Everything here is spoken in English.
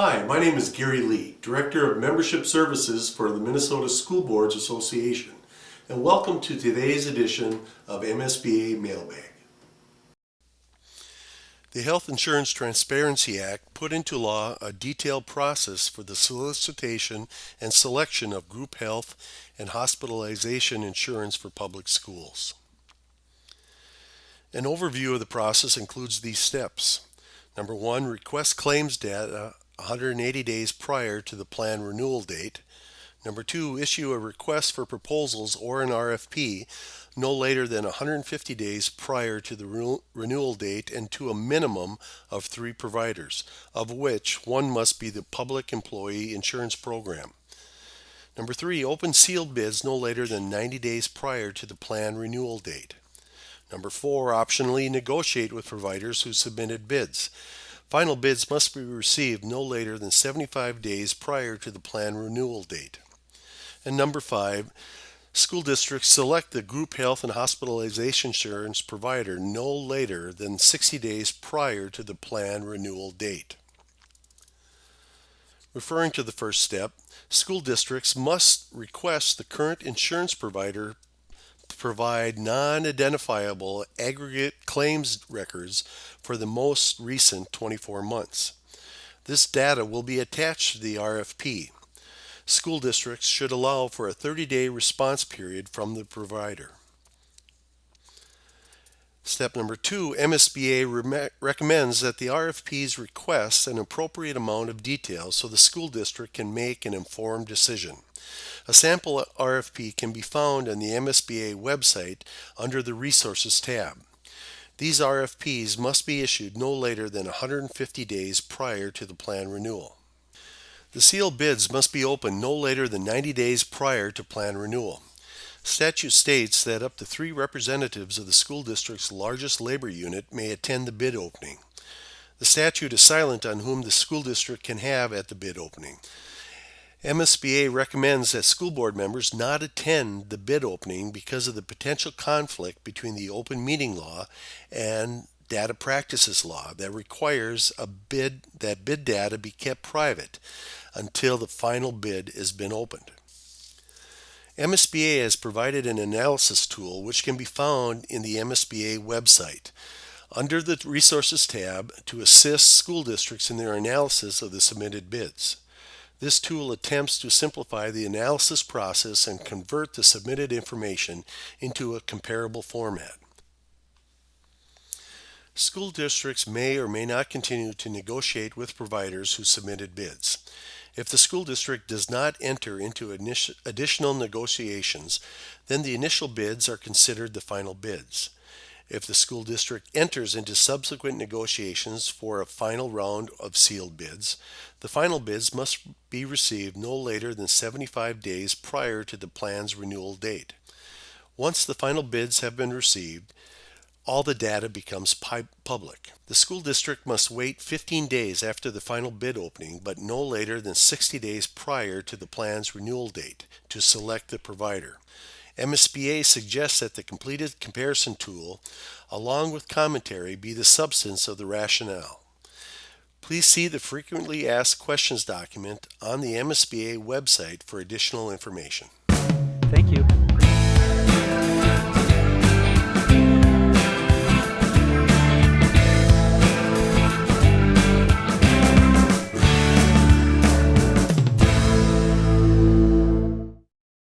Hi, my name is Gary Lee, Director of Membership Services for the Minnesota School Boards Association, and welcome to today's edition of MSBA Mailbag. The Health Insurance Transparency Act put into law a detailed process for the solicitation and selection of group health and hospitalization insurance for public schools. An overview of the process includes these steps. Number 1, request claims data 180 days prior to the plan renewal date. Number 2, issue a request for proposals or an RFP no later than 150 days prior to the renewal date and to a minimum of 3 providers, of which one must be the Public Employee Insurance Program. Number 3, open sealed bids no later than 90 days prior to the plan renewal date. Number 4, optionally negotiate with providers who submitted bids. Final bids must be received no later than 75 days prior to the plan renewal date. And number 5, school districts select the group health and hospitalization insurance provider no later than 60 days prior to the plan renewal date. Referring to the first step, school districts must request the current insurance provider provide non-identifiable aggregate claims records for the most recent 24 months. This data will be attached to the RFP. School districts should allow for a 30-day response period from the provider. Step number 2, MSBA recommends that the RFPs request an appropriate amount of detail so the school district can make an informed decision. A sample RFP can be found on the MSBA website under the Resources tab. These RFPs must be issued no later than 150 days prior to the plan renewal. The sealed bids must be opened no later than 90 days prior to plan renewal. Statute states that up to 3 representatives of the school district's largest labor unit may attend the bid opening. The statute is silent on whom the school district can have at the bid opening. MSBA recommends that school board members not attend the bid opening because of the potential conflict between the open meeting law and data practices law that requires that bid data be kept private until the final bid has been opened. MSBA has provided an analysis tool which can be found in the MSBA website under the Resources tab to assist school districts in their analysis of the submitted bids. This tool attempts to simplify the analysis process and convert the submitted information into a comparable format. School districts may or may not continue to negotiate with providers who submitted bids. If the school district does not enter into additional negotiations, then the initial bids are considered the final bids. If the school district enters into subsequent negotiations for a final round of sealed bids, the final bids must be received no later than 75 days prior to the plan's renewal date. Once the final bids have been received, all the data becomes public. The school district must wait 15 days after the final bid opening, but no later than 60 days prior to the plan's renewal date to select the provider. MSBA suggests that the completed comparison tool, along with commentary, be the substance of the rationale. Please see the Frequently Asked Questions document on the MSBA website for additional information. Thank you.